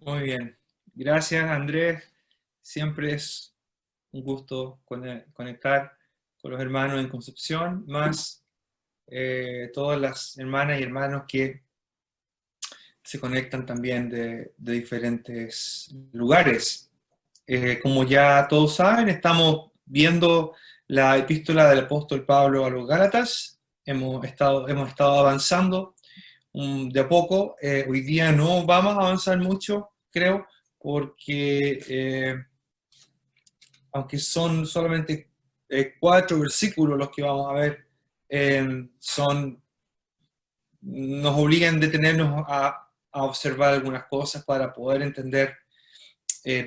Muy bien. Gracias, Andrés. Siempre es un gusto conectar con los hermanos en Concepción, más todas las hermanas y hermanos que se conectan también de diferentes lugares. Como ya todos saben, estamos viendo la epístola del apóstol Pablo a los Gálatas. Hemos estado avanzando de a poco. Hoy día no vamos a avanzar mucho, creo, porque aunque son solamente 4 versículos los que vamos a ver, nos obligan a detenernos a observar algunas cosas para poder entender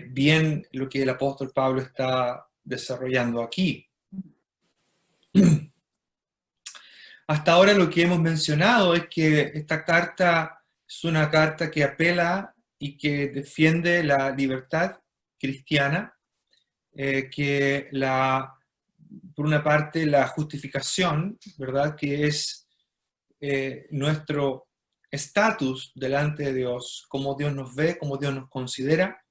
bien lo que el apóstol Pablo está desarrollando aquí. Hasta ahora lo que hemos mencionado es que esta carta es una carta que apela y que defiende la libertad cristiana, que por una parte la justificación, ¿verdad? Que es nuestro estatus delante de Dios, cómo Dios nos ve, cómo Dios nos considera,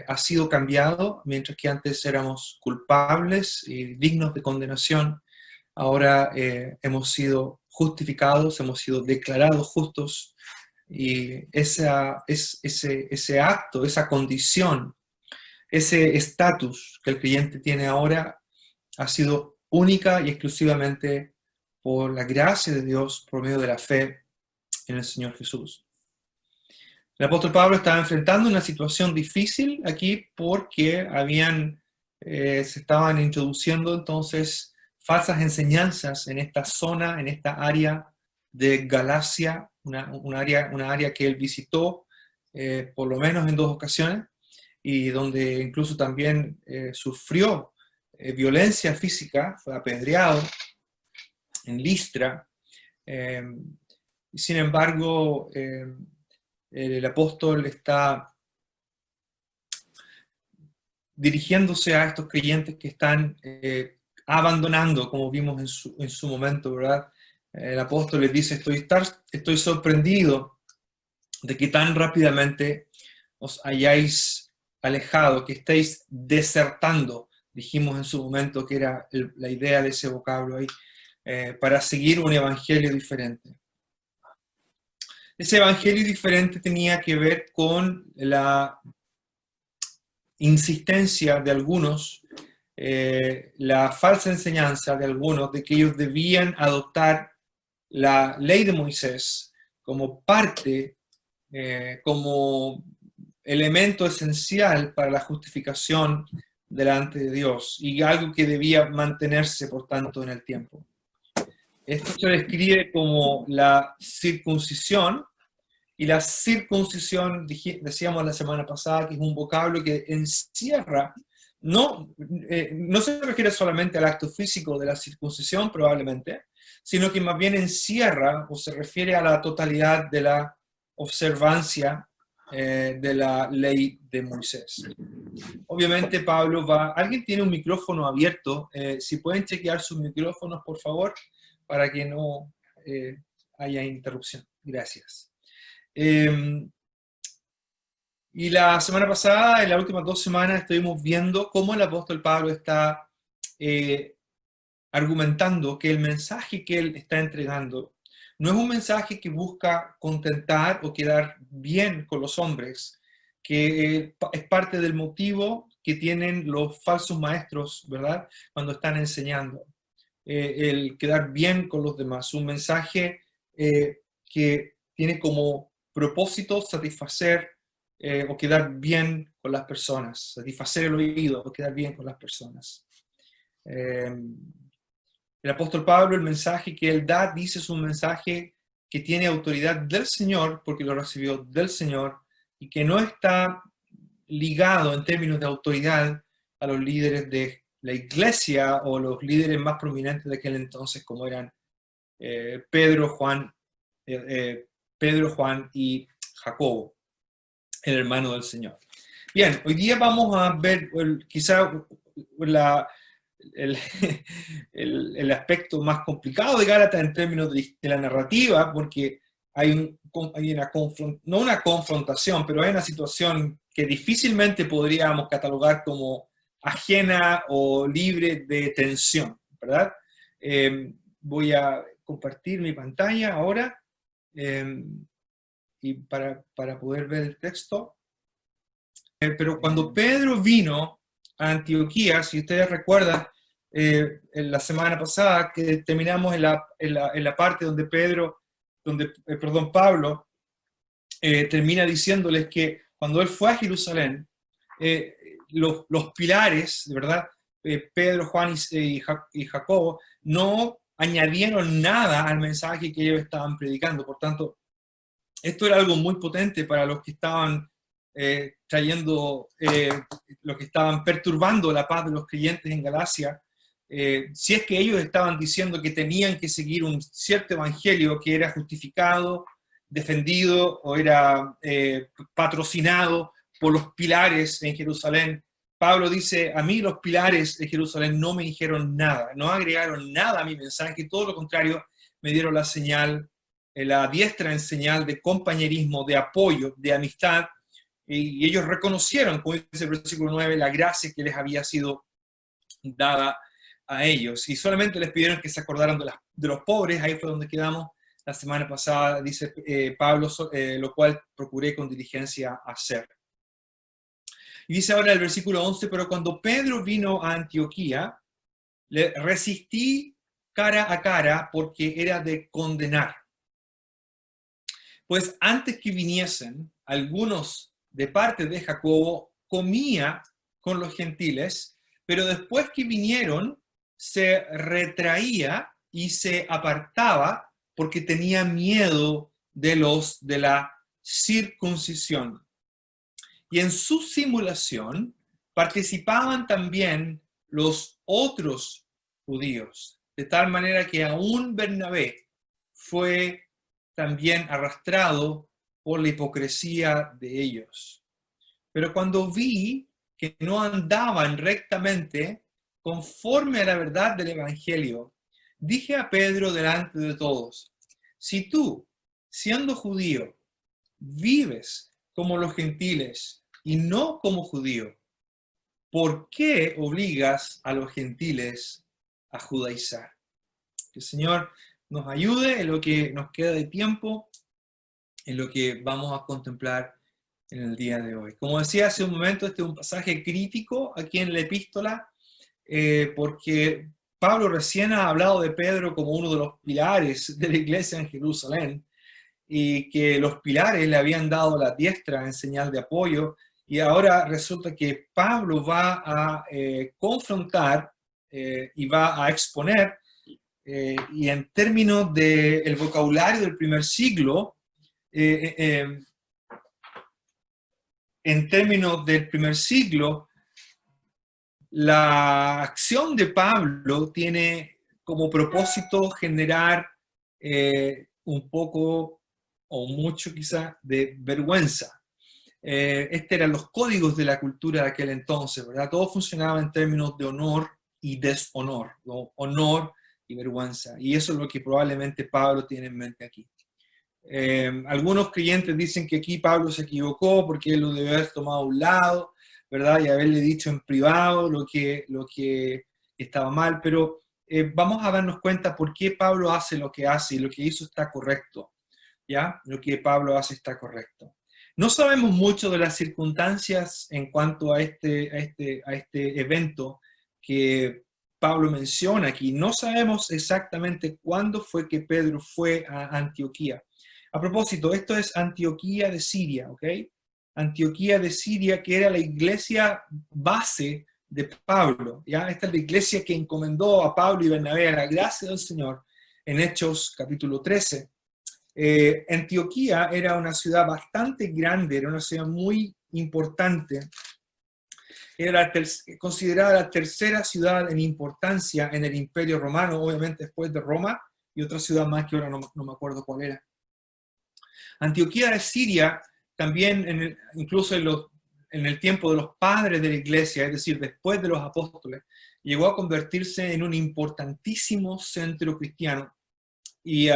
ha sido cambiado. Mientras que antes éramos culpables y dignos de condenación, ahora hemos sido justificados, hemos sido declarados justos, y ese acto, esa condición, ese estatus que el creyente tiene ahora ha sido única y exclusivamente por la gracia de Dios, por medio de la fe en el Señor Jesús. El apóstol Pablo estaba enfrentando una situación difícil aquí porque se estaban introduciendo entonces falsas enseñanzas en esta zona, en esta área de Galacia, una área que él visitó por lo menos en 2 ocasiones, y donde incluso también sufrió violencia física, fue apedreado en Listra. Sin embargo, el apóstol está dirigiéndose a estos creyentes que están abandonando, como vimos en su momento, ¿verdad? El apóstol les dice: estoy sorprendido de que tan rápidamente os hayáis alejado, que estéis desertando. Dijimos en su momento que era la idea de ese vocablo ahí, para seguir un evangelio diferente. Ese evangelio diferente tenía que ver con la insistencia de algunos, la falsa enseñanza de algunos de que ellos debían adoptar la ley de Moisés como parte, como elemento esencial para la justificación delante de Dios, y algo que debía mantenerse, por tanto, en el tiempo. Esto se describe como la circuncisión, y la circuncisión, decíamos la semana pasada, que es un vocablo que encierra, no se refiere solamente al acto físico de la circuncisión probablemente, sino que más bien encierra o se refiere a la totalidad de la observancia de la ley de Moisés. Obviamente Pablo ¿Alguien tiene un micrófono abierto? Si pueden chequear sus micrófonos, por favor, para que no haya interrupción. Gracias. Y la semana pasada, en las últimas 2 semanas, estuvimos viendo cómo el apóstol Pablo está argumentando que el mensaje que él está entregando no es un mensaje que busca contentar o quedar bien con los hombres, que es parte del motivo que tienen los falsos maestros, ¿verdad?, cuando están enseñando, el quedar bien con los demás. Un mensaje que tiene como propósito satisfacer o quedar bien con las personas, satisfacer el oído o quedar bien con las personas. El apóstol Pablo, el mensaje que él da, dice, es un mensaje que tiene autoridad del Señor, porque lo recibió del Señor, y que no está ligado en términos de autoridad a los líderes de la iglesia o los líderes más prominentes de aquel entonces, como eran Pedro, Juan y Jacobo, el hermano del Señor. Bien, hoy día vamos a ver quizá el aspecto más complicado de Gálatas en términos de la narrativa, porque hay una no una confrontación, pero hay una situación que difícilmente podríamos catalogar como ajena o libre de tensión, ¿verdad? Voy a compartir mi pantalla ahora y para poder ver el texto. Pero cuando Pedro vino a Antioquía, si ustedes recuerdan, en la semana pasada que terminamos en la parte donde Pablo termina diciéndoles que cuando él fue a Jerusalén, los pilares, ¿verdad? Pedro, Juan y Jacobo, no añadieron nada al mensaje que ellos estaban predicando. Por tanto, esto era algo muy potente para los que estaban los que estaban perturbando la paz de los creyentes en Galacia. Si es que ellos estaban diciendo que tenían que seguir un cierto evangelio que era justificado, defendido o era patrocinado por los pilares en Jerusalén, Pablo dice, a mí los pilares de Jerusalén no me dijeron nada, no agregaron nada a mi mensaje, todo lo contrario, me dieron la señal, la diestra en señal de compañerismo, de apoyo, de amistad, y ellos reconocieron, como dice el versículo 9, la gracia que les había sido dada a ellos, y solamente les pidieron que se acordaran de los pobres. Ahí fue donde quedamos la semana pasada, dice Pablo, lo cual procuré con diligencia hacer. Y dice ahora el versículo 11, pero cuando Pedro vino a Antioquía, le resistí cara a cara porque era de condenar. Pues antes que viniesen, algunos de parte de Jacobo comía con los gentiles, pero después que vinieron, se retraía y se apartaba porque tenía miedo de los de la circuncisión. Y en su simulación participaban también los otros judíos, de tal manera que aún Bernabé fue también arrastrado por la hipocresía de ellos. Pero cuando vi que no andaban rectamente conforme a la verdad del Evangelio, dije a Pedro delante de todos, si tú, siendo judío, vives como los gentiles y no como judío, ¿por qué obligas a los gentiles a judaizar? Que el Señor nos ayude en lo que nos queda de tiempo, en lo que vamos a contemplar en el día de hoy. Como decía hace un momento, este es un pasaje crítico aquí en la epístola, porque Pablo recién ha hablado de Pedro como uno de los pilares de la iglesia en Jerusalén, y que los pilares le habían dado la diestra en señal de apoyo, y ahora resulta que Pablo va a confrontar y va a exponer, y en términos del vocabulario del primer siglo, en términos del primer siglo, la acción de Pablo tiene como propósito generar un poco o mucho quizá de vergüenza. Estos eran los códigos de la cultura de aquel entonces, ¿verdad? Todo funcionaba en términos de honor y deshonor, ¿no? Honor y vergüenza. Y eso es lo que probablemente Pablo tiene en mente aquí. Algunos creyentes dicen que aquí Pablo se equivocó porque él lo debe haber tomado a un lado, ¿verdad? Y haberle dicho en privado lo que estaba mal, pero vamos a darnos cuenta por qué Pablo hace lo que hace y lo que hizo está correcto, ¿ya? Lo que Pablo hace está correcto. No sabemos mucho de las circunstancias en cuanto a este evento que Pablo menciona aquí. No sabemos exactamente cuándo fue que Pedro fue a Antioquía. A propósito, esto es Antioquía de Siria, ¿ok? Antioquía de Siria, que era la iglesia base de Pablo, ¿ya? Esta es la iglesia que encomendó a Pablo y Bernabé a la gracia del Señor en Hechos capítulo 13. Antioquía era una ciudad bastante grande, era una ciudad muy importante. Era considerada la tercera ciudad en importancia en el Imperio Romano, obviamente después de Roma, y otra ciudad más que ahora no me acuerdo cuál era. Antioquía de Siria, también incluso en el tiempo de los padres de la iglesia, es decir, después de los apóstoles, llegó a convertirse en un importantísimo centro cristiano. Y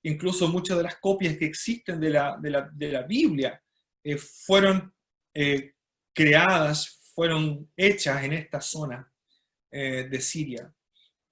incluso muchas de las copias que existen de la Biblia fueron creadas, fueron hechas en esta zona de Siria.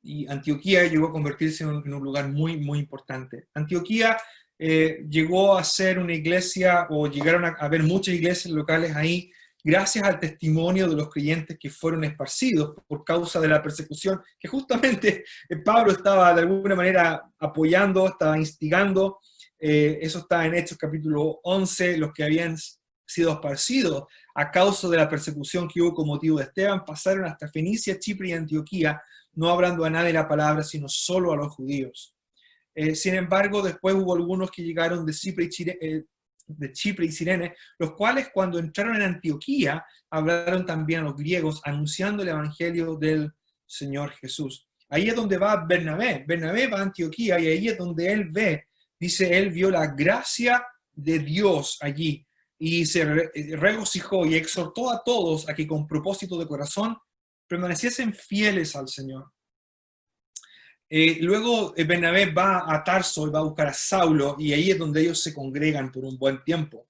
Y Antioquía llegó a convertirse en un lugar muy, muy importante. Antioquía llegó a ser una iglesia, o llegaron a haber muchas iglesias locales ahí, gracias al testimonio de los creyentes que fueron esparcidos por causa de la persecución, que justamente Pablo estaba de alguna manera apoyando, estaba instigando. Eso está en Hechos capítulo 11, los que habían sido esparcidos a causa de la persecución que hubo con motivo de Esteban, pasaron hasta Fenicia, Chipre y Antioquía, no hablando a nadie la palabra, sino solo a los judíos. Sin embargo, después hubo algunos que llegaron de Chipre y Cirene, los cuales cuando entraron en Antioquía hablaron también a los griegos, anunciando el evangelio del Señor Jesús. Ahí es donde va Bernabé. Bernabé va a Antioquía y ahí es donde él dice, él vio la gracia de Dios allí y se regocijó y exhortó a todos a que con propósito de corazón permaneciesen fieles al Señor. Luego Bernabé va a Tarso y va a buscar a Saulo, y ahí es donde ellos se congregan por un buen tiempo,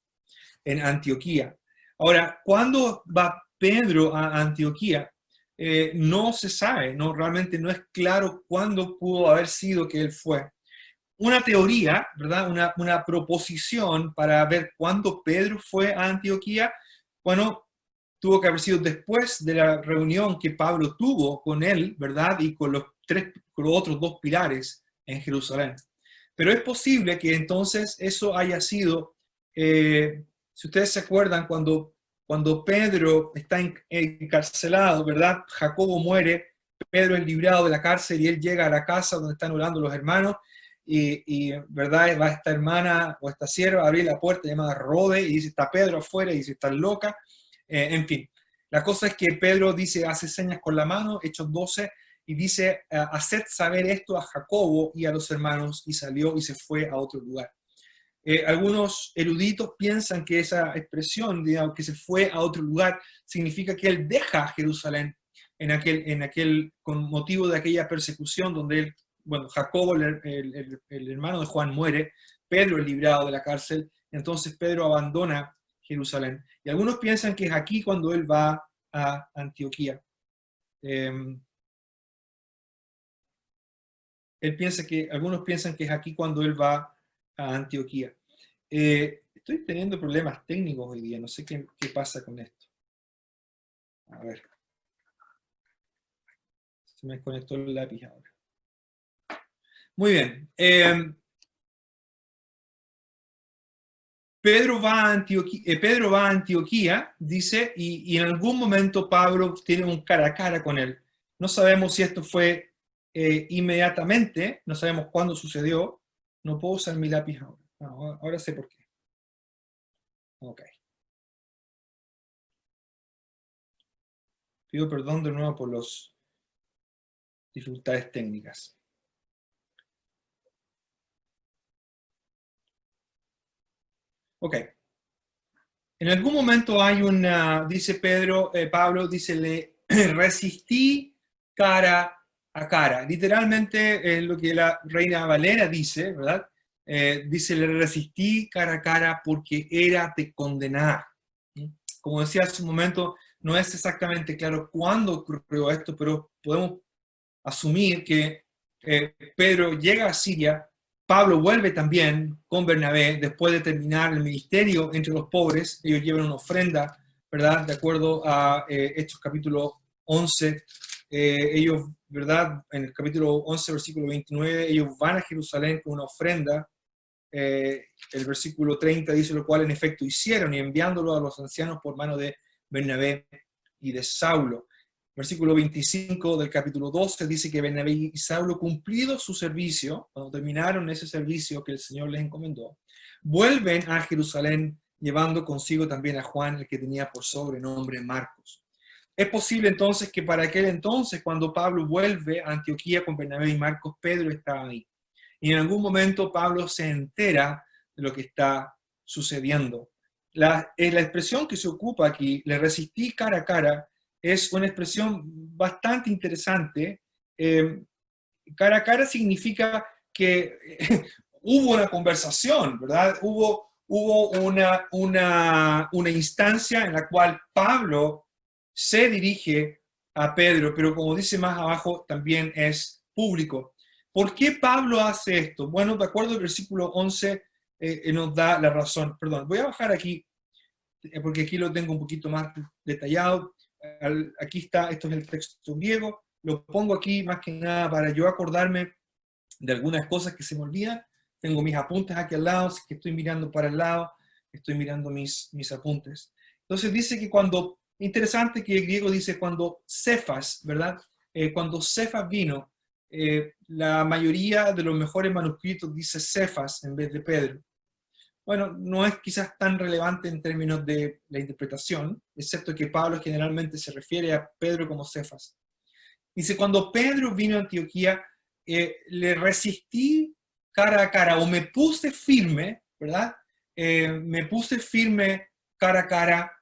en Antioquía. Ahora, ¿cuándo va Pedro a Antioquía? No se sabe, realmente no es claro cuándo pudo haber sido que él fue. Una teoría, ¿verdad? Una proposición para ver cuándo Pedro fue a Antioquía, bueno, tuvo que haber sido después de la reunión que Pablo tuvo con él, ¿verdad? Y con los otros dos pilares en Jerusalén. Pero es posible que entonces eso haya sido, si ustedes se acuerdan, cuando Pedro está encarcelado, ¿verdad? Jacobo muere, Pedro es librado de la cárcel y él llega a la casa donde están orando los hermanos ¿verdad? Va esta hermana o esta sierva a abrir la puerta llamada Rode y dice, está Pedro afuera y dice, está loca. En fin, la cosa es que Pedro dice, hace señas con la mano, Hechos 12, y dice, haced saber esto a Jacobo y a los hermanos, y salió y se fue a otro lugar. Algunos eruditos piensan que esa expresión, digamos, que se fue a otro lugar, significa que él deja Jerusalén con motivo de aquella persecución donde él, bueno, Jacobo, el hermano de Juan, muere, Pedro es librado de la cárcel, entonces Pedro abandona Jerusalén. Y algunos piensan que es aquí cuando él va a Antioquía. Algunos piensan que es aquí cuando él va a Antioquía. Estoy teniendo problemas técnicos hoy día, no sé qué pasa con esto. A ver. Se me desconectó el lápiz ahora. Muy bien. Pedro va a Antioquía, dice, y en algún momento Pablo tiene un cara a cara con él. No sabemos si esto fue inmediatamente, no sabemos cuándo sucedió. No puedo usar mi lápiz ahora. No, ahora sé por qué. Ok. Pido perdón de nuevo por las dificultades técnicas. Ok. En algún momento hay dice Pablo, dice, le resistí cara a cara. Literalmente es lo que la Reina Valera dice, ¿verdad? Dice, le resistí cara a cara porque era de condenar. Como decía hace un momento, no es exactamente claro cuándo ocurrió esto, pero podemos asumir que Pedro llega a Siria. Pablo vuelve también con Bernabé después de terminar el ministerio entre los pobres. Ellos llevan una ofrenda, ¿verdad? De acuerdo a Hechos capítulo 11. Ellos, ¿verdad? En el capítulo 11, versículo 29, ellos van a Jerusalén con una ofrenda. El versículo 30 dice lo cual en efecto hicieron y enviándolo a los ancianos por mano de Bernabé y de Saulo. Versículo 25 del capítulo 12 dice que Bernabé y Saulo, cumplido su servicio, cuando terminaron ese servicio que el Señor les encomendó, vuelven a Jerusalén llevando consigo también a Juan, el que tenía por sobrenombre Marcos. Es posible entonces que para aquel entonces, cuando Pablo vuelve a Antioquía con Bernabé y Marcos, Pedro estaba ahí. Y en algún momento Pablo se entera de lo que está sucediendo. La expresión que se ocupa aquí, le resistí cara a cara, es una expresión bastante interesante. Cara a cara significa que hubo una conversación, ¿verdad? Hubo una instancia en la cual Pablo se dirige a Pedro, pero como dice más abajo, también es público. ¿Por qué Pablo hace esto? Bueno, de acuerdo al versículo 11, nos da la razón. Perdón, voy a bajar aquí, porque aquí lo tengo un poquito más detallado. Aquí está, esto es el texto griego. Lo pongo aquí más que nada para yo acordarme de algunas cosas que se me olvidan. Tengo mis apuntes aquí al lado, si que estoy mirando para el lado, estoy mirando mis apuntes. Entonces dice que cuando, interesante que el griego dice cuando Cefas, ¿verdad? Cuando Cefas vino, la mayoría de los mejores manuscritos dice Cefas en vez de Pedro. Bueno, no es quizás tan relevante en términos de la interpretación, excepto que Pablo generalmente se refiere a Pedro como Cefas. Dice, cuando Pedro vino a Antioquía, le resistí cara a cara, o me puse firme, ¿verdad? Me puse firme cara a cara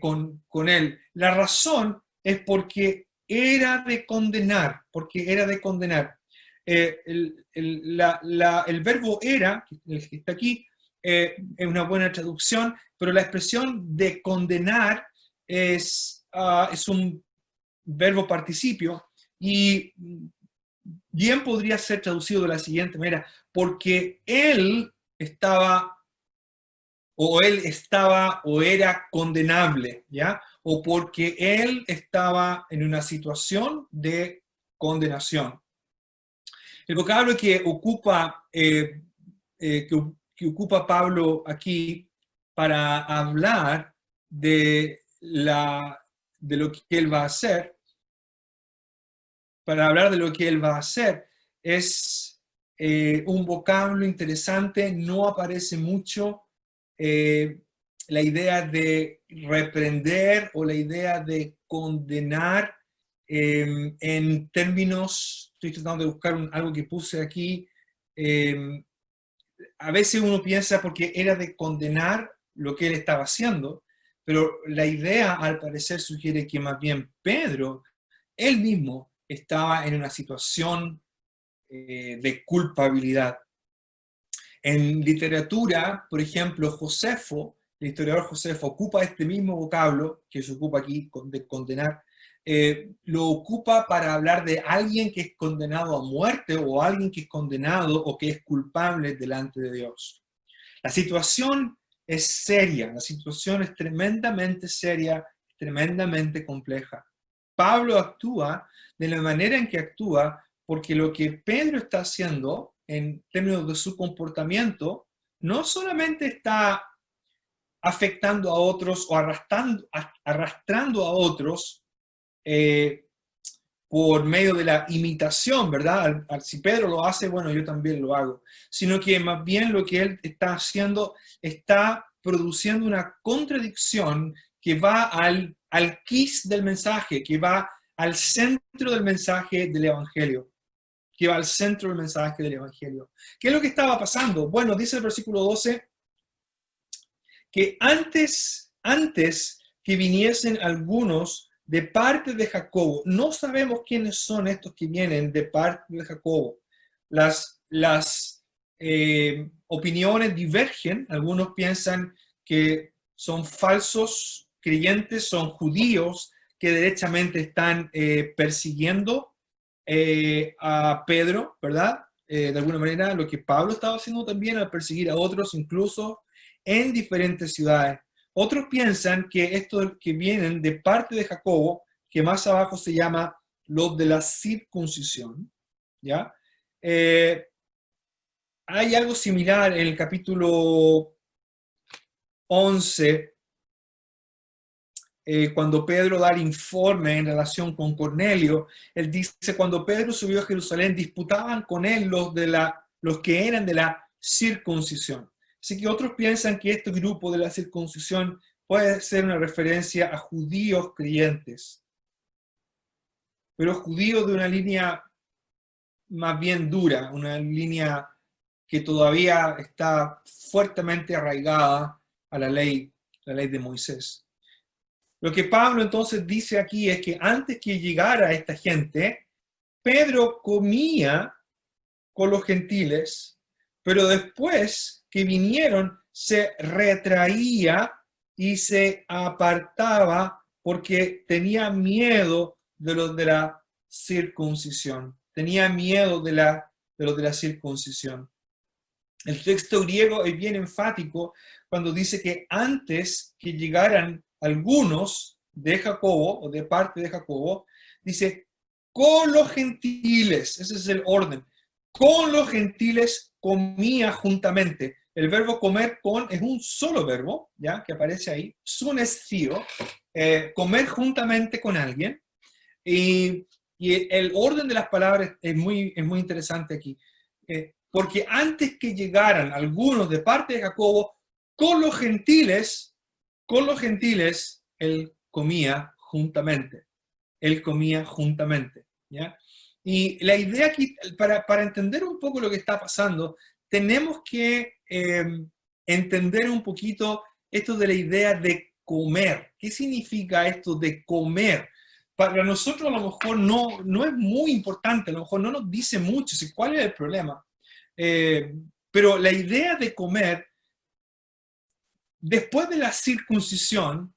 con él. La razón es porque era de condenar, porque era de condenar. El verbo era, el que está aquí, es una buena traducción, pero la expresión de condenar es un verbo participio y bien podría ser traducido de la siguiente manera, porque él estaba o era condenable, ¿ya? O porque él estaba en una situación de condenación. El vocablo que ocupa, que ocupa Pablo aquí para hablar de lo que él va a hacer, es un vocablo interesante, no aparece mucho la idea de reprender o la idea de condenar en términos, estoy tratando de buscar algo que puse aquí, a veces uno piensa porque era de condenar lo que él estaba haciendo, pero la idea al parecer sugiere que más bien Pedro, él mismo, estaba en una situación de culpabilidad. En literatura, por ejemplo, Josefo, el historiador Josefo, ocupa este mismo vocablo que se ocupa aquí de condenar, lo ocupa para hablar de alguien que es condenado a muerte o alguien que es condenado o que es culpable delante de Dios. La situación es seria, la situación es tremendamente seria, tremendamente compleja. Pablo actúa de la manera en que actúa porque lo que Pedro está haciendo en términos de su comportamiento no solamente está afectando a otros o arrastrando a otros por medio de la imitación, ¿verdad? Si Pedro lo hace, bueno, yo también lo hago. Sino que más bien lo que él está haciendo está produciendo una contradicción que va al quis del mensaje, que va al centro del mensaje del Evangelio. Que va al centro del mensaje del Evangelio. ¿Qué es lo que estaba pasando? Bueno, dice el versículo 12 que antes que viniesen algunos de parte de Jacobo, no sabemos quiénes son estos que vienen de parte de Jacobo. Las opiniones divergen, algunos piensan que son falsos creyentes, son judíos que derechamente están persiguiendo a Pedro, ¿verdad? De alguna manera, lo que Pablo estaba haciendo también al perseguir a otros, incluso en diferentes ciudades. Otros piensan que estos que vienen de parte de Jacobo, que más abajo se llama los de la circuncisión, ¿ya? Hay algo similar en el capítulo 11, cuando Pedro da el informe en relación con Cornelio. Él dice, cuando Pedro subió a Jerusalén, disputaban con él los que eran de la circuncisión. Así que otros piensan que este grupo de la circuncisión puede ser una referencia a judíos creyentes, pero judíos de una línea más bien dura, una línea que todavía está fuertemente arraigada a la ley de Moisés. Lo que Pablo entonces dice aquí es que antes que llegara esta gente, Pedro comía con los gentiles, pero después que vinieron se retraía y se apartaba porque tenía miedo de los de la circuncisión. Tenía miedo de los de la circuncisión. El texto griego es bien enfático cuando dice que antes que llegaran algunos de Jacobo, o de parte de Jacobo, dice, con los gentiles, ese es el orden, con los gentiles comía juntamente. El verbo comer con es un solo verbo, ¿ya? Que aparece ahí, sunestio, comer juntamente con alguien. Y el orden de las palabras es muy interesante aquí. Porque antes que llegaran algunos de parte de Jacobo, con los gentiles, él comía juntamente. Él comía juntamente. ¿Ya? Y la idea aquí, para entender un poco lo que está pasando, tenemos que entender un poquito esto de la idea de comer. ¿Qué significa esto de comer? Para nosotros a lo mejor no es muy importante, a lo mejor no nos dice mucho, ¿cuál es el problema? Pero la idea de comer, después de la circuncisión,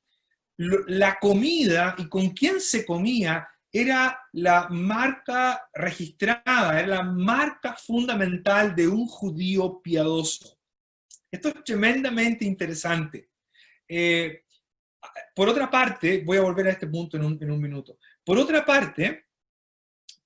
la comida y con quién se comía era la marca registrada, era la marca fundamental de un judío piadoso. Esto es tremendamente interesante. Por otra parte, voy a volver a este punto en un minuto. Por otra parte,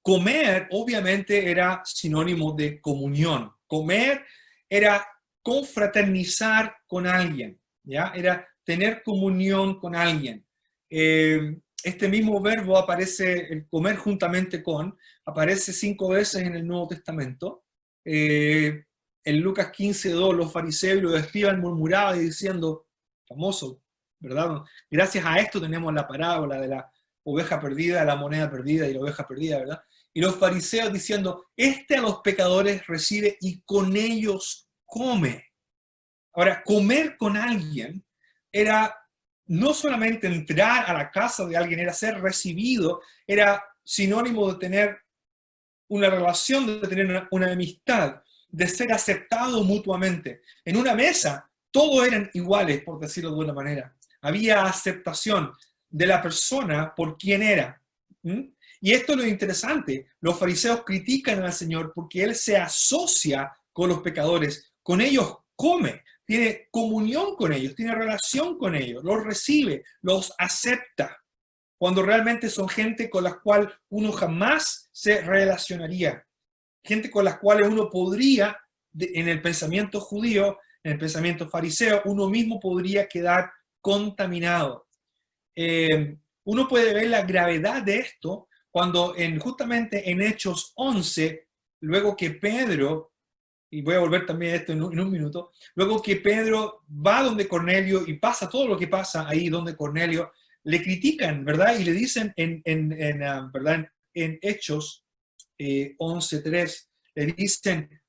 comer obviamente era sinónimo de comunión. Comer era confraternizar con alguien, ¿ya? Era tener comunión con alguien. Este mismo verbo aparece, el comer juntamente con, aparece 5 veces en el Nuevo Testamento. En Lucas 15:2, los fariseos y los escribas murmuraban diciendo, famoso, ¿verdad? Gracias a esto tenemos la parábola de la oveja perdida, la moneda perdida y la oveja perdida, ¿verdad? Y los fariseos diciendo, a los pecadores recibe y con ellos come. Ahora, comer con alguien era no solamente entrar a la casa de alguien, era ser recibido, era sinónimo de tener una relación, de tener una amistad, de ser aceptado mutuamente. En una mesa, todos eran iguales, por decirlo de una manera. Había aceptación de la persona por quien era. Y esto es lo interesante. Los fariseos critican al Señor porque Él se asocia con los pecadores. Con ellos come, tiene comunión con ellos, tiene relación con ellos, los recibe, los acepta. Cuando realmente son gente con la cual uno jamás se relacionaría. Gente con las cuales uno podría, en el pensamiento judío, en el pensamiento fariseo, uno mismo podría quedar contaminado. Uno puede ver la gravedad de esto cuando justamente en Hechos 11, luego que Pedro, y voy a volver también a esto en un minuto, luego que Pedro va donde Cornelio y pasa todo lo que pasa ahí donde Cornelio, le critican, ¿verdad? Y le dicen ¿verdad? En Hechos 11:3, le dicen,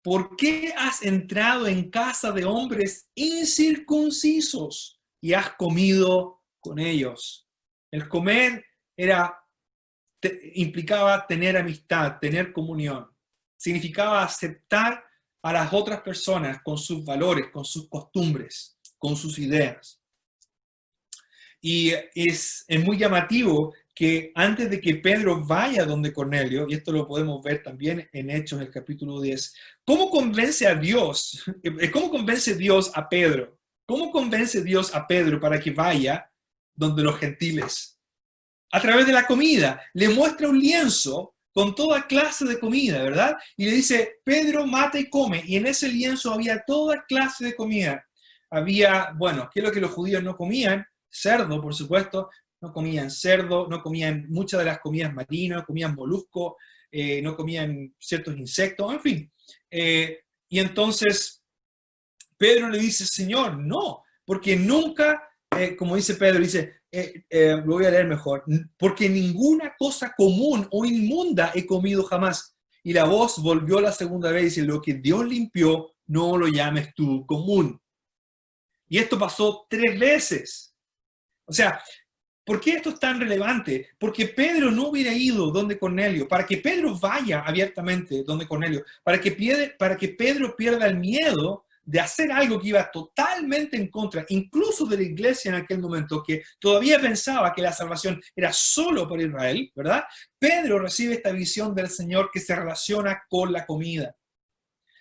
¿por qué has entrado en casa de hombres incircuncisos y has comido con ellos? El comer implicaba tener amistad, tener comunión. Significaba aceptar a las otras personas con sus valores, con sus costumbres, con sus ideas. Y es muy llamativo que antes de que Pedro vaya donde Cornelio, y esto lo podemos ver también en Hechos, el capítulo 10, ¿cómo convence a Dios? ¿Cómo convence Dios a Pedro? ¿Cómo convence Dios a Pedro para que vaya donde los gentiles? A través de la comida. Le muestra un lienzo con toda clase de comida, ¿verdad? Y le dice, Pedro, mata y come. Y en ese lienzo había toda clase de comida. Había, bueno, ¿qué es lo que los judíos no comían? Cerdo, por supuesto. No comían cerdo, no comían muchas de las comidas marinas, comían molusco, no comían ciertos insectos, en fin. Y entonces Pedro le dice, Señor, no, porque nunca, como dice Pedro, dice, lo voy a leer mejor, porque ninguna cosa común o inmunda he comido jamás. Y la voz volvió la segunda vez y dice, lo que Dios limpió, no lo llames tú común. Y esto pasó 3 veces. O sea, ¿Por qué esto es tan relevante? Porque Pedro no hubiera ido donde Cornelio, para que Pedro vaya abiertamente donde Cornelio, para que Pedro pierda el miedo de hacer algo que iba totalmente en contra, incluso de la iglesia en aquel momento, que todavía pensaba que la salvación era solo para Israel, ¿verdad? Pedro recibe esta visión del Señor que se relaciona con la comida.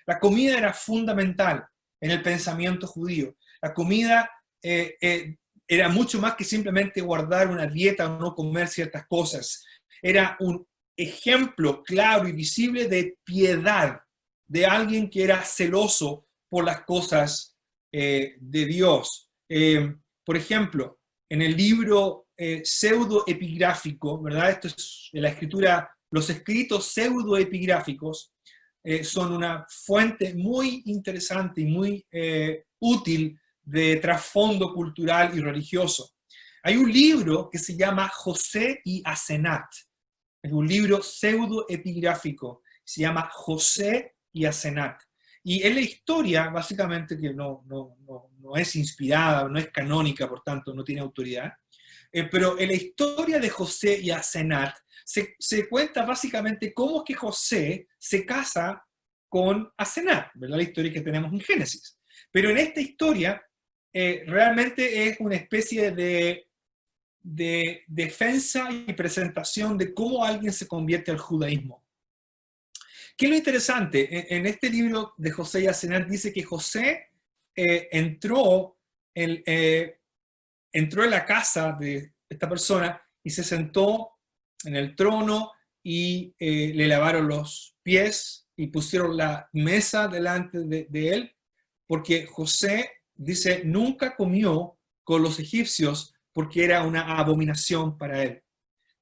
La comida era fundamental en el pensamiento judío. La comida era mucho más que simplemente guardar una dieta o no comer ciertas cosas. Era un ejemplo claro y visible de piedad, de alguien que era celoso por las cosas de Dios. Por ejemplo, en el libro pseudoepigráfico, ¿verdad? Esto es en la escritura, los escritos pseudoepigráficos son una fuente muy interesante y muy útil de trasfondo cultural y religioso. Hay un libro que se llama José y Asenat. Es un libro pseudoepigráfico. Se llama José y Asenat. Y es la historia, básicamente, que no es inspirada, no es canónica, por tanto, no tiene autoridad. Pero en la historia de José y Asenat se cuenta básicamente cómo es que José se casa con Asenat, ¿verdad? La historia que tenemos en Génesis. Pero en esta historia realmente es una especie de defensa y presentación de cómo alguien se convierte al judaísmo. ¿Qué es lo interesante? En este libro de José y Asenat dice que José entró en la casa de esta persona y se sentó en el trono y le lavaron los pies y pusieron la mesa delante de él, porque José, dice, nunca comió con los egipcios porque era una abominación para él.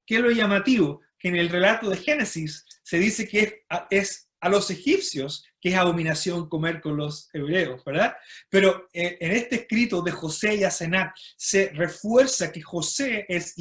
¿Qué es lo llamativo? Que en el relato de Génesis se dice que es a los egipcios que es abominación comer con los hebreos, ¿verdad? Pero en este escrito de José y Asenat se refuerza que José es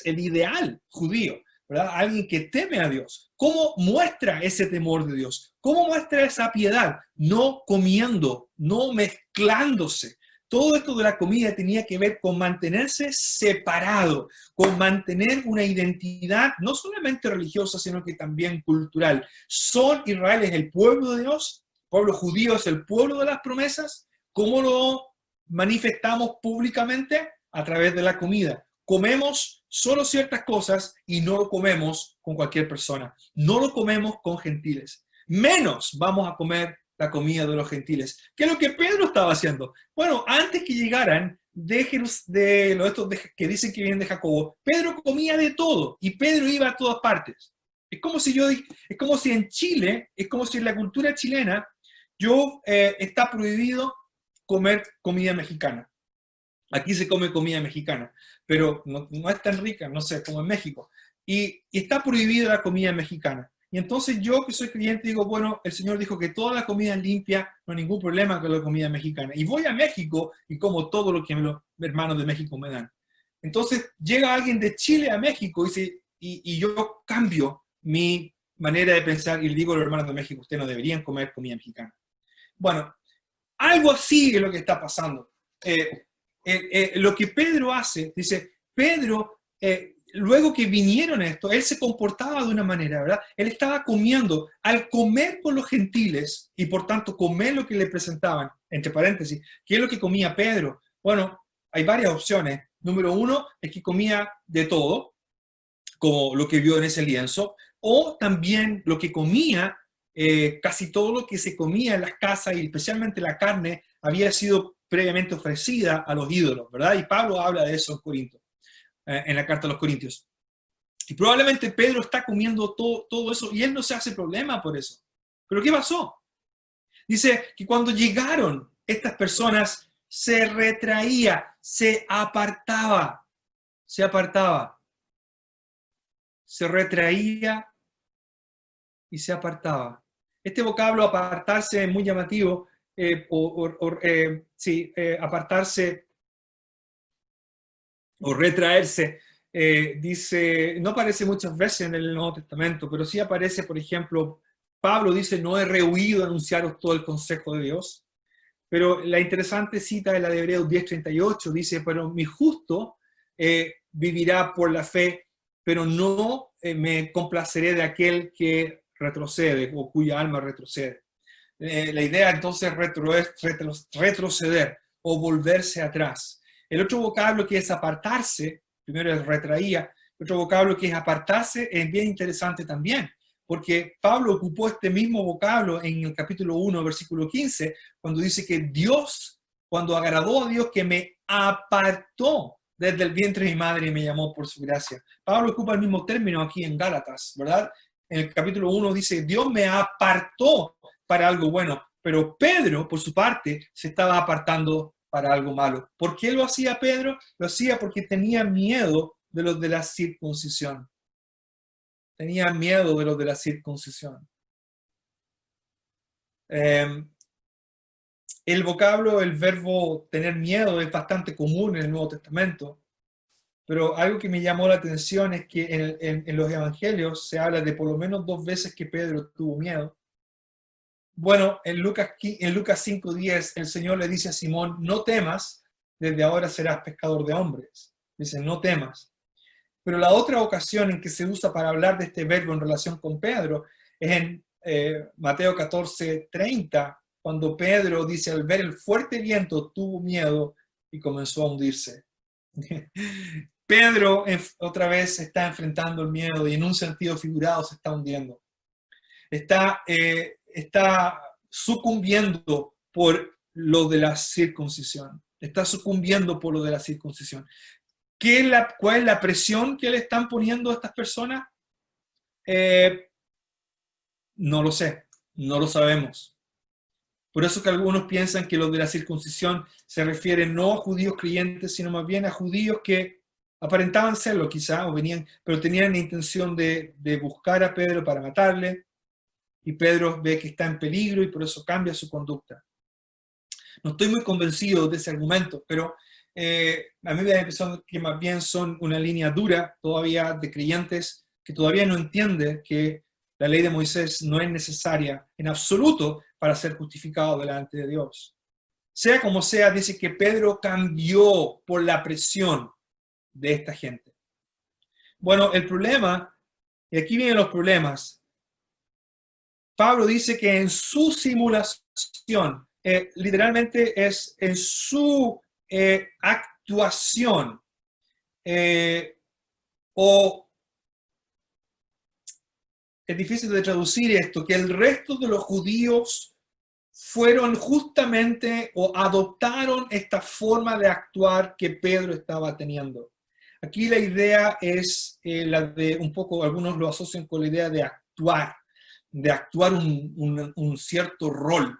el ideal judío, ¿verdad? Alguien que teme a Dios. ¿Cómo muestra ese temor de Dios? ¿Cómo muestra esa piedad? No comiendo, no mezclándose. Todo esto de la comida tenía que ver con mantenerse separado, con mantener una identidad no solamente religiosa, sino que también cultural. ¿Son Israel es el pueblo de Dios? ¿El pueblo judío es el pueblo de las promesas? ¿Cómo lo manifestamos públicamente? A través de la comida. Comemos solo ciertas cosas y no lo comemos con cualquier persona. No lo comemos con gentiles. Menos vamos a comer la comida de los gentiles. ¿Qué es lo que Pedro estaba haciendo? Bueno, antes que llegaran estos que dicen que vienen de Jacobo, Pedro comía de todo y Pedro iba a todas partes. Es como si en Chile, es como si en la cultura chilena, está prohibido comer comida mexicana. Aquí se come comida mexicana, pero no es tan rica, no sé, como en México. Y está prohibida la comida mexicana. Y entonces yo, que soy creyente, digo, bueno, el Señor dijo que toda la comida es limpia, no hay ningún problema con la comida mexicana. Y voy a México y como todo lo que los hermanos de México me dan. Entonces llega alguien de Chile a México y yo cambio mi manera de pensar y le digo a los hermanos de México, ustedes no deberían comer comida mexicana. Bueno, algo así es lo que está pasando. Lo que Pedro hace, dice, Pedro, luego que vinieron esto, él se comportaba de una manera, ¿verdad? Él estaba comiendo, al comer con los gentiles, y por tanto comer lo que le presentaban, entre paréntesis, ¿qué es lo que comía Pedro? Bueno, hay varias opciones. Número uno es que comía de todo, como lo que vio en ese lienzo, o también lo que comía, casi todo lo que se comía en las casas, y especialmente la carne, había sido previamente ofrecida a los ídolos, ¿verdad? Y Pablo habla de eso en Corinto, en la carta a los Corintios. Y probablemente Pedro está comiendo todo eso y él no se hace problema por eso. ¿Pero qué pasó? Dice que cuando llegaron estas personas, se retraía, se apartaba, se retraía y se apartaba. Este vocablo apartarse es muy llamativo, apartarse o retraerse, dice, no aparece muchas veces en el Nuevo Testamento, pero sí aparece, por ejemplo, Pablo dice, no he rehuido anunciaros todo el consejo de Dios, pero la interesante cita de la de Hebreos 10:38 dice, pero mi justo vivirá por la fe, pero no me complaceré de aquel que retrocede o cuya alma retrocede. La idea entonces es retroceder o volverse atrás. El otro vocablo que es apartarse, primero es retraía, otro vocablo que es apartarse es bien interesante también, porque Pablo ocupó este mismo vocablo en el capítulo 1, versículo 15, cuando dice que Dios, cuando agradó a Dios que me apartó desde el vientre de mi madre y me llamó por su gracia. Pablo ocupa el mismo término aquí en Gálatas, ¿verdad? En el capítulo 1 dice, Dios me apartó para algo bueno, pero Pedro, por su parte, se estaba apartando para algo malo. ¿Por qué lo hacía Pedro? Lo hacía porque tenía miedo de los de la circuncisión. Tenía miedo de los de la circuncisión. El vocablo, el verbo tener miedo es bastante común en el Nuevo Testamento, pero algo que me llamó la atención es que en los evangelios se habla de por lo menos 2 veces que Pedro tuvo miedo. Bueno, en Lucas 5:10 el Señor le dice a Simón, no temas, desde ahora serás pescador de hombres. Dice, no temas. Pero la otra ocasión en que se usa para hablar de este verbo en relación con Pedro es en Mateo 14:30, cuando Pedro dice, al ver el fuerte viento, tuvo miedo y comenzó a hundirse. Pedro otra vez está enfrentando el miedo y en un sentido figurado se está hundiendo. Está sucumbiendo por lo de la circuncisión. Está sucumbiendo por lo de la circuncisión. ¿Cuál es la presión que le están poniendo a estas personas? No lo sé, no lo sabemos. Por eso que algunos piensan que lo de la circuncisión se refiere no a judíos creyentes, sino más bien a judíos que aparentaban serlo quizá, o venían, pero tenían la intención de buscar a Pedro para matarle, y Pedro ve que está en peligro y por eso cambia su conducta. No estoy muy convencido de ese argumento, pero a mí me da la impresión que más bien son una línea dura todavía de creyentes que todavía no entienden que la ley de Moisés no es necesaria en absoluto para ser justificado delante de Dios. Sea como sea, dice que Pedro cambió por la presión de esta gente. Bueno, el problema, y aquí vienen los problemas, Pablo dice que en su simulación, literalmente es en su actuación, o es difícil de traducir esto, que el resto de los judíos fueron justamente o adoptaron esta forma de actuar que Pedro estaba teniendo. Aquí la idea es la de un poco, algunos lo asocian con la idea de actuar un cierto rol.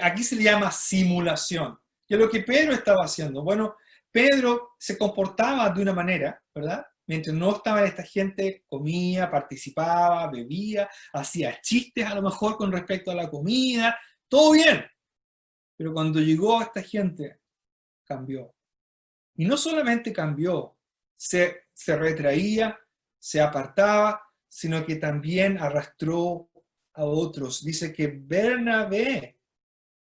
Aquí se le llama simulación. ¿Qué es lo que Pedro estaba haciendo? Bueno, Pedro se comportaba de una manera, ¿verdad? Mientras no estaba esta gente, comía, participaba, bebía, hacía chistes a lo mejor con respecto a la comida, todo bien. Pero cuando llegó esta gente, cambió. Y no solamente cambió, se retraía, se apartaba, sino que también arrastró a otros. Dice que Bernabé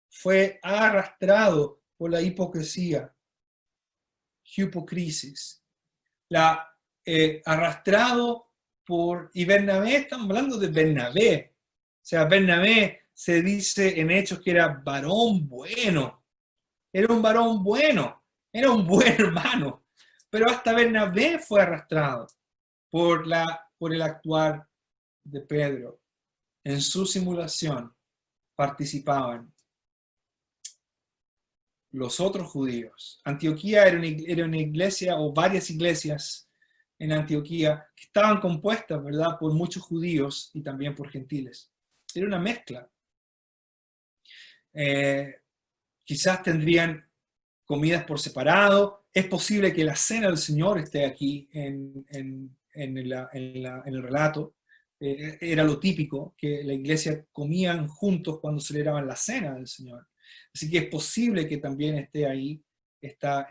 fue arrastrado por la hipocresía, hipocrisis, arrastrado por, y Bernabé, estamos hablando de Bernabé, o sea, Bernabé se dice en Hechos que era varón bueno, era un varón bueno, era un buen hermano, pero hasta Bernabé fue arrastrado por el actuar de Pedro. En su simulación participaban los otros judíos. Antioquía era una iglesia, o varias iglesias en Antioquía, que estaban compuestas, ¿verdad?, por muchos judíos y también por gentiles. Era una mezcla. Quizás tendrían comidas por separado. Es posible que la cena del Señor esté aquí en el relato. Era lo típico, que la iglesia comían juntos cuando celebraban la cena del Señor. Así que es posible que también esté ahí esta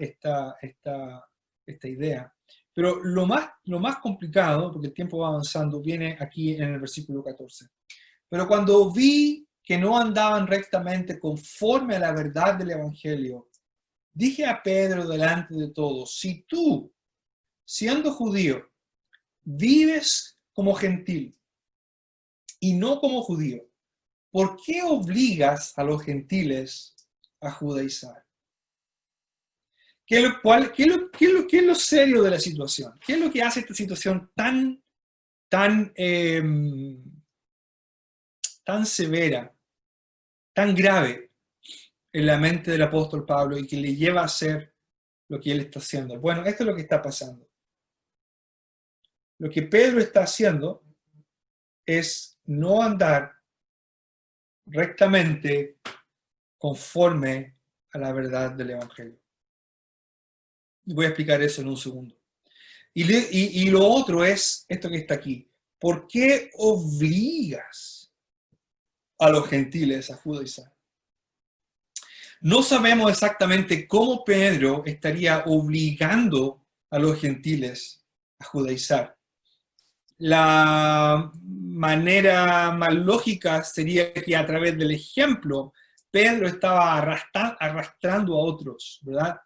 idea. Pero lo más complicado, porque el tiempo va avanzando, viene aquí en el versículo 14. Pero cuando vi que no andaban rectamente conforme a la verdad del Evangelio, dije a Pedro delante de todos, si tú, siendo judío, vives como gentil y no como judío, ¿por qué obligas a los gentiles a judaizar? ¿Qué es lo serio de la situación? ¿Qué es lo que hace esta situación tan, tan severa, tan grave en la mente del apóstol Pablo y que le lleva a hacer lo que él está haciendo? Bueno, esto es lo que está pasando. Lo que Pedro está haciendo es no andar rectamente conforme a la verdad del Evangelio. Y voy a explicar eso en un segundo. Y lo otro es esto que está aquí. ¿Por qué obligas a los gentiles a judaizar? No sabemos exactamente cómo Pedro estaría obligando a los gentiles a judaizar. La manera más lógica sería que a través del ejemplo Pedro estaba arrastrando a otros, ¿verdad?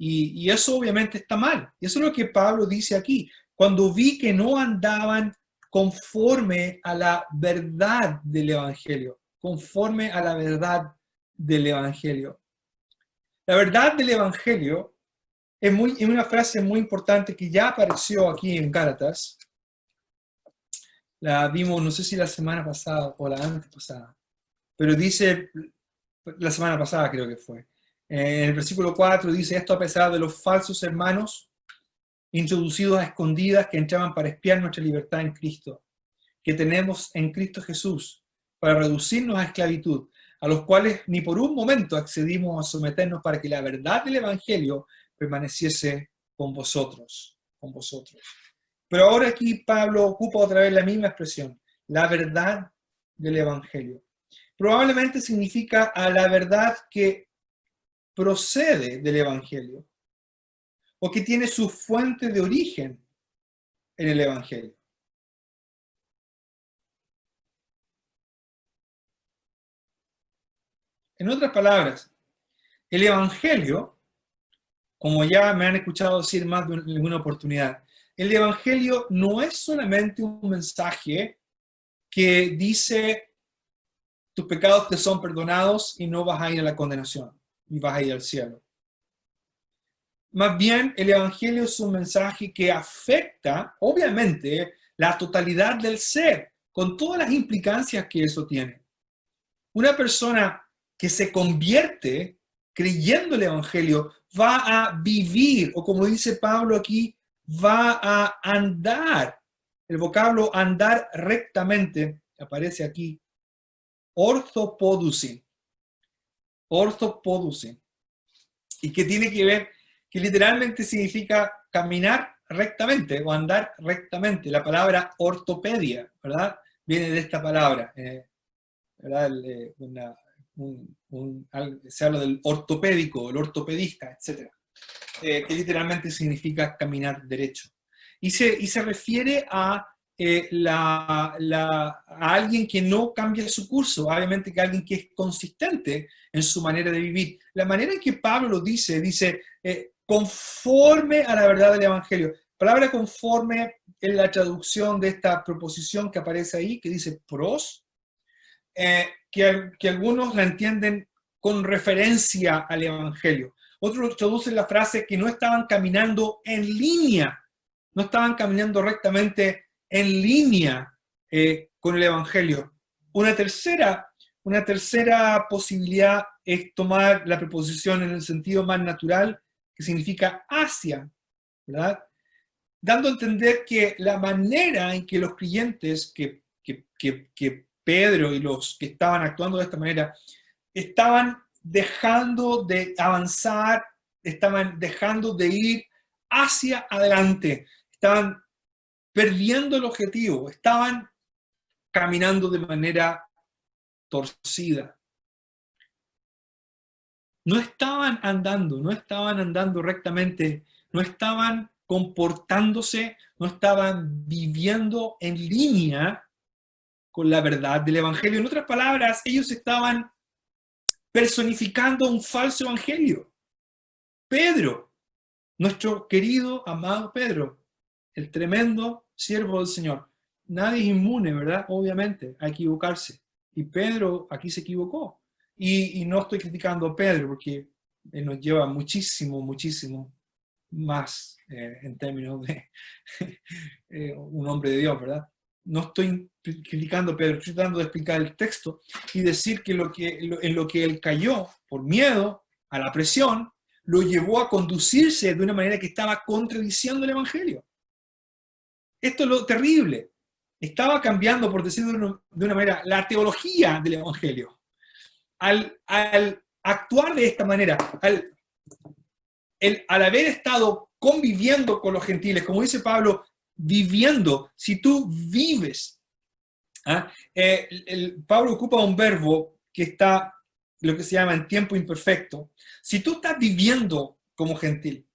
Y eso obviamente está mal. Y eso es lo que Pablo dice aquí. Cuando vi que no andaban conforme a la verdad del Evangelio, conforme a la verdad del Evangelio. La verdad del Evangelio es una frase muy importante que ya apareció aquí en Gálatas. La vimos, no sé si la semana pasada o la antes pasada, pero dice, la semana pasada creo que fue, en el versículo 4 dice, esto a pesar de los falsos hermanos introducidos a escondidas que entraban para espiar nuestra libertad en Cristo, que tenemos en Cristo Jesús, para reducirnos a esclavitud, a los cuales ni por un momento accedimos a someternos para que la verdad del Evangelio permaneciese con vosotros, con vosotros. Pero ahora aquí Pablo ocupa otra vez la misma expresión, la verdad del Evangelio. Probablemente significa a la verdad que procede del Evangelio o que tiene su fuente de origen en el Evangelio. En otras palabras, el Evangelio, como ya me han escuchado decir más de alguna oportunidad, el Evangelio no es solamente un mensaje que dice tus pecados te son perdonados y no vas a ir a la condenación y vas a ir al cielo. Más bien, el Evangelio es un mensaje que afecta, obviamente, la totalidad del ser, con todas las implicancias que eso tiene. Una persona que se convierte creyendo el Evangelio va a vivir, o como dice Pablo aquí, va a andar. El vocablo andar rectamente aparece aquí. Orthopodusin. Orthopodusin. ¿Y qué tiene que ver? Que literalmente significa caminar rectamente o andar rectamente. La palabra ortopedia, ¿verdad? Viene de esta palabra, ¿verdad? Se habla del ortopédico, el ortopedista, etc. Que literalmente significa caminar derecho. Y se refiere a a alguien que no cambia su curso, obviamente que alguien que es consistente en su manera de vivir. La manera en que Pablo lo dice, conforme a la verdad del Evangelio. La palabra conforme es la traducción de esta proposición que aparece ahí, que dice pros, que algunos la entienden con referencia al Evangelio. Otros traducen la frase que no estaban caminando en línea, no estaban caminando rectamente en línea con el Evangelio. Una tercera posibilidad es tomar la preposición en el sentido más natural, que significa hacia, ¿verdad? Dando a entender que la manera en que los creyentes, que Pedro y los que estaban actuando de esta manera, estaban dejando de avanzar, estaban dejando de ir hacia adelante, estaban perdiendo el objetivo, estaban caminando de manera torcida. No estaban andando rectamente, no estaban comportándose, no estaban viviendo en línea con la verdad del Evangelio. En otras palabras, ellos estaban personificando un falso evangelio. Pedro, nuestro querido, amado Pedro, el tremendo siervo del Señor. Nadie es inmune, ¿verdad? Obviamente, a equivocarse. Y Pedro aquí se equivocó. Y no estoy criticando a Pedro porque él nos lleva muchísimo, muchísimo más en términos de un hombre de Dios, ¿verdad? No estoy criticando a Pedro, estoy tratando de explicar el texto y decir que, en lo que él cayó por miedo a la presión, lo llevó a conducirse de una manera que estaba contradiciendo el Evangelio. Esto es lo terrible. Estaba cambiando, por decirlo de una manera, la teología del Evangelio. Al actuar de esta manera, al haber estado conviviendo con los gentiles, como dice Pablo, viviendo, si tú vives, Pablo ocupa un verbo que está, lo que se llama en tiempo imperfecto. Si tú estás viviendo como gentil,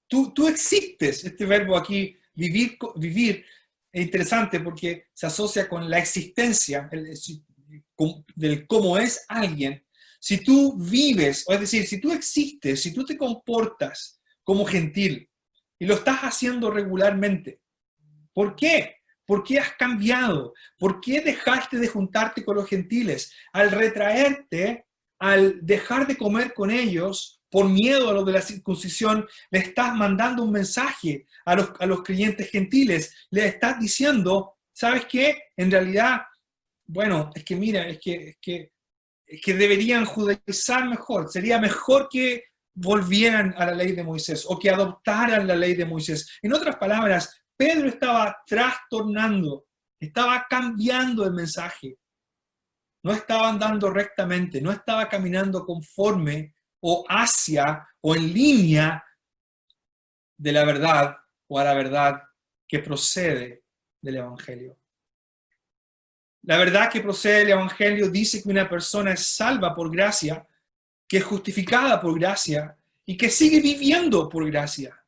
tú existes, este verbo aquí, vivir, es interesante porque se asocia con la existencia del cómo es alguien. Si tú vives, o es decir, si tú existes, si tú te comportas como gentil y lo estás haciendo regularmente, ¿por qué? ¿Por qué has cambiado? ¿Por qué dejaste de juntarte con los gentiles? Al retraerte, al dejar de comer con ellos, por miedo a lo de la circuncisión, le estás mandando un mensaje a los creyentes gentiles. Le estás diciendo, ¿sabes qué? En realidad, bueno, es que mira, es que deberían judaizar mejor. Sería mejor que volvieran a la ley de Moisés o que adoptaran la ley de Moisés. En otras palabras, Pedro estaba trastornando, estaba cambiando el mensaje. No estaba andando rectamente, no estaba caminando conforme o hacia o en línea de la verdad o a la verdad que procede del Evangelio. La verdad que procede del Evangelio dice que una persona es salva por gracia, que es justificada por gracia y que sigue viviendo por gracia.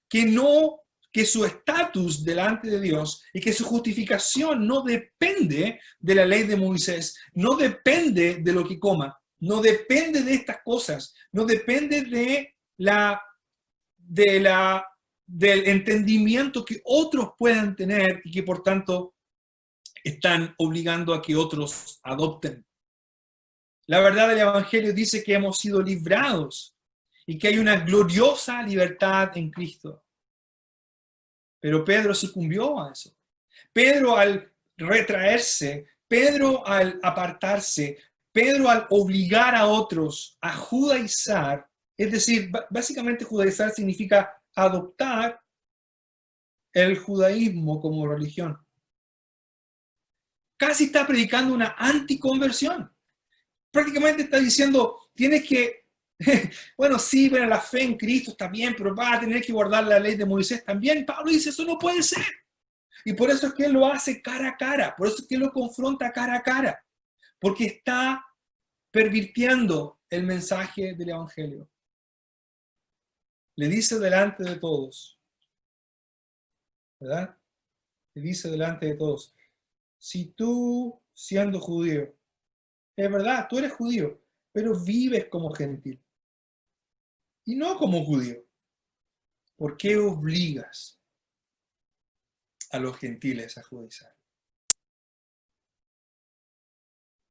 Que su estatus delante de Dios y que su justificación no depende de la ley de Moisés, no depende de lo que coma, no depende de estas cosas, no depende del entendimiento que otros puedan tener y que por tanto están obligando a que otros adopten. La verdad del Evangelio dice que hemos sido librados y que hay una gloriosa libertad en Cristo. Pero Pedro sucumbió a eso. Pedro al retraerse, Pedro al apartarse, Pedro al obligar a otros a judaizar, es decir, básicamente judaizar significa adoptar el judaísmo como religión. Casi está predicando una anticonversión. Prácticamente está diciendo, tienes que, bueno, sí, pero la fe en Cristo está bien, pero vas a tener que guardar la ley de Moisés también. Pablo dice, eso no puede ser. Y por eso es que él lo hace cara a cara, por eso es que él lo confronta cara a cara, porque está pervirtiendo el mensaje del Evangelio. Le dice delante de todos, ¿verdad? Le dice delante de todos, si tú, siendo judío, es verdad, tú eres judío, pero vives como gentil y no como judío, ¿por qué obligas a los gentiles a judaizar?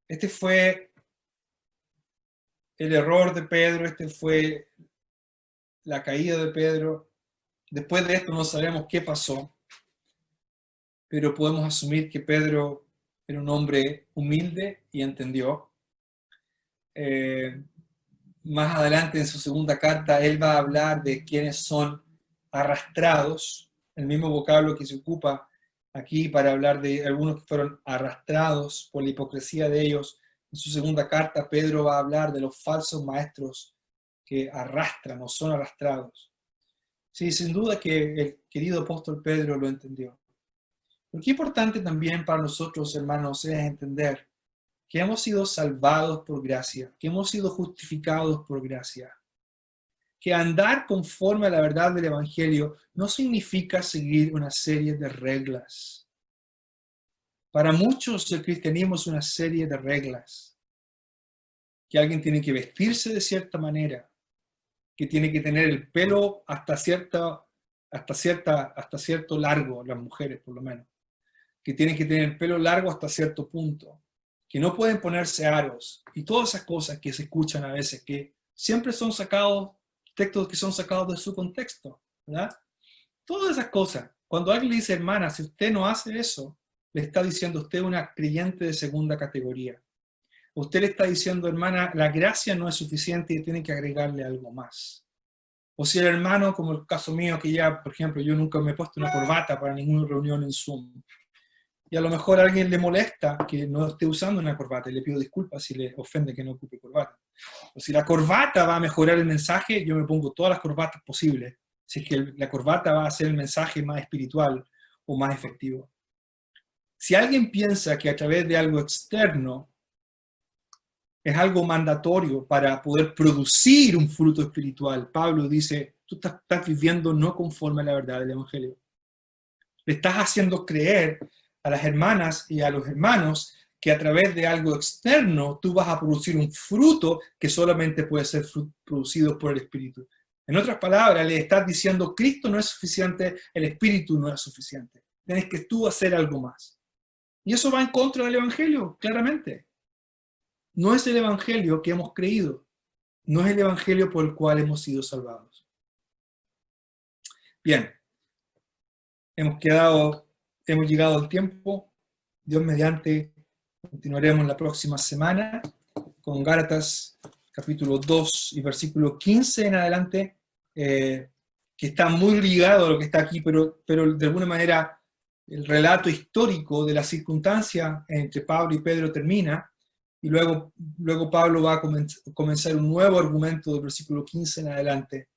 Este fue el error de Pedro, este fue la caída de Pedro. Después de esto no sabemos qué pasó, pero podemos asumir que Pedro era un hombre humilde y entendió. Más adelante en su segunda carta, él va a hablar de quienes son arrastrados, el mismo vocablo que se ocupa aquí para hablar de algunos que fueron arrastrados por la hipocresía de ellos. En su segunda carta, Pedro va a hablar de los falsos maestros que arrastran o son arrastrados. Sí, sin duda que el querido apóstol Pedro lo entendió. Pero qué importante también para nosotros, hermanos, es entender que hemos sido salvados por gracia, que hemos sido justificados por gracia. Que andar conforme a la verdad del Evangelio no significa seguir una serie de reglas. Para muchos el cristianismo es una serie de reglas. Que alguien tiene que vestirse de cierta manera, que tiene que tener el pelo hasta cierto largo, las mujeres por lo menos, que tienen que tener el pelo largo hasta cierto punto, que no pueden ponerse aros, y todas esas cosas que se escuchan a veces, que siempre son sacados, textos que son sacados de su contexto, ¿verdad? Todas esas cosas. Cuando alguien le dice, hermana, si usted no hace eso, le está diciendo usted una creyente de segunda categoría. Usted le está diciendo, hermana, la gracia no es suficiente y tiene que agregarle algo más. O si el hermano, como el caso mío, que ya, por ejemplo, yo nunca me he puesto una corbata para ninguna reunión en Zoom. Y a lo mejor a alguien le molesta que no esté usando una corbata y le pido disculpas si le ofende que no ocupe corbata. O si la corbata va a mejorar el mensaje, yo me pongo todas las corbatas posibles. Si es que la corbata va a hacer el mensaje más espiritual o más efectivo. Si alguien piensa que a través de algo externo es algo mandatorio para poder producir un fruto espiritual, Pablo dice, tú estás viviendo no conforme a la verdad del Evangelio. Le estás haciendo creer a las hermanas y a los hermanos que a través de algo externo tú vas a producir un fruto que solamente puede ser producido por el Espíritu. En otras palabras, le estás diciendo, Cristo no es suficiente, el Espíritu no es suficiente. Tienes que tú hacer algo más. Y eso va en contra del Evangelio, claramente. No es el Evangelio que hemos creído. No es el Evangelio por el cual hemos sido salvados. Bien. Hemos llegado al tiempo. Dios mediante, continuaremos la próxima semana con Gálatas capítulo 2 y versículo 15 en adelante, que está muy ligado a lo que está aquí, pero de alguna manera el relato histórico de la circunstancia entre Pablo y Pedro termina, y luego Pablo va a comenzar un nuevo argumento del versículo 15 en adelante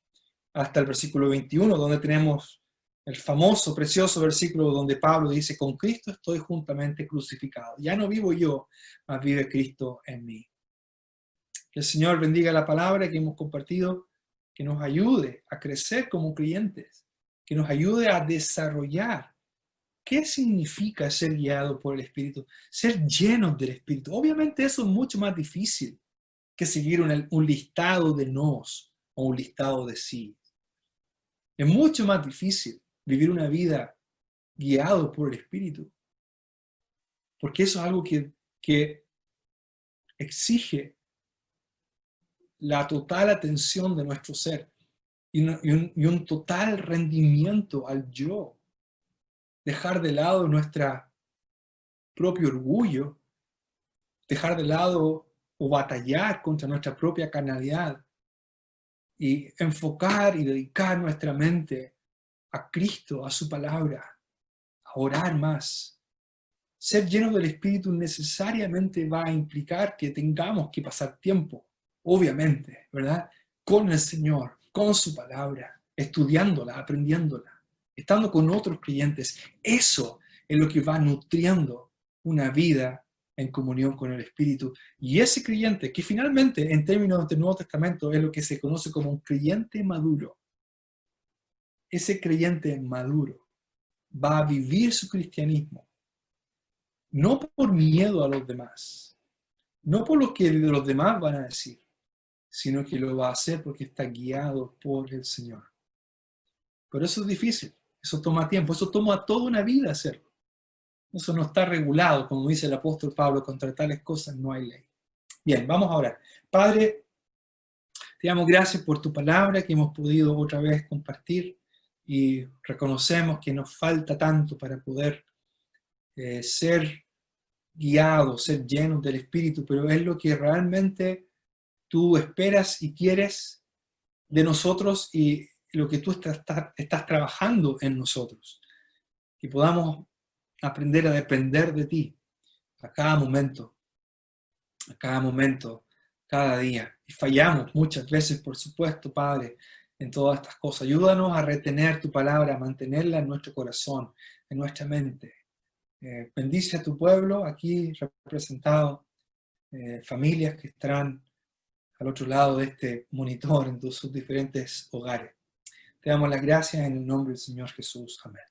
hasta el versículo 21, donde tenemos el famoso, precioso versículo donde Pablo dice, con Cristo estoy juntamente crucificado. Ya no vivo yo, mas vive Cristo en mí. Que el Señor bendiga la palabra que hemos compartido, que nos ayude a crecer como creyentes, que nos ayude a desarrollar. ¿Qué significa ser guiado por el Espíritu? Ser llenos del Espíritu. Obviamente eso es mucho más difícil que seguir un listado de nos o un listado de sí. Es mucho más difícil vivir una vida guiado por el Espíritu, porque eso es algo que exige la total atención de nuestro ser y un total rendimiento al yo, dejar de lado nuestro propio orgullo, dejar de lado o batallar contra nuestra propia carnalidad y enfocar y dedicar nuestra mente a Cristo, a su palabra, a orar más. Ser llenos del Espíritu necesariamente va a implicar que tengamos que pasar tiempo, obviamente, ¿verdad? Con el Señor, con su palabra, estudiándola, aprendiéndola, estando con otros creyentes. Eso es lo que va nutriendo una vida en comunión con el Espíritu. Y ese creyente, que finalmente en términos del Nuevo Testamento es lo que se conoce como un creyente maduro, ese creyente maduro va a vivir su cristianismo no por miedo a los demás, no por lo que los demás van a decir, sino que lo va a hacer porque está guiado por el Señor. Pero eso es difícil, eso toma tiempo, eso toma toda una vida hacerlo. Eso no está regulado, como dice el apóstol Pablo, contra tales cosas no hay ley. Bien, vamos a orar. Padre, te damos gracias por tu palabra que hemos podido otra vez compartir y reconocemos que nos falta tanto para poder ser guiados, ser llenos del Espíritu, pero es lo que realmente tú esperas y quieres de nosotros y lo que tú estás trabajando en nosotros. Que podamos aprender a depender de ti a cada momento, cada día. Y fallamos muchas veces, por supuesto, Padre, en todas estas cosas. Ayúdanos a retener tu palabra, a mantenerla en nuestro corazón, en nuestra mente. Bendice a tu pueblo aquí representado, familias que estarán al otro lado de este monitor en sus diferentes hogares. Te damos las gracias en el nombre del Señor Jesús. Amén.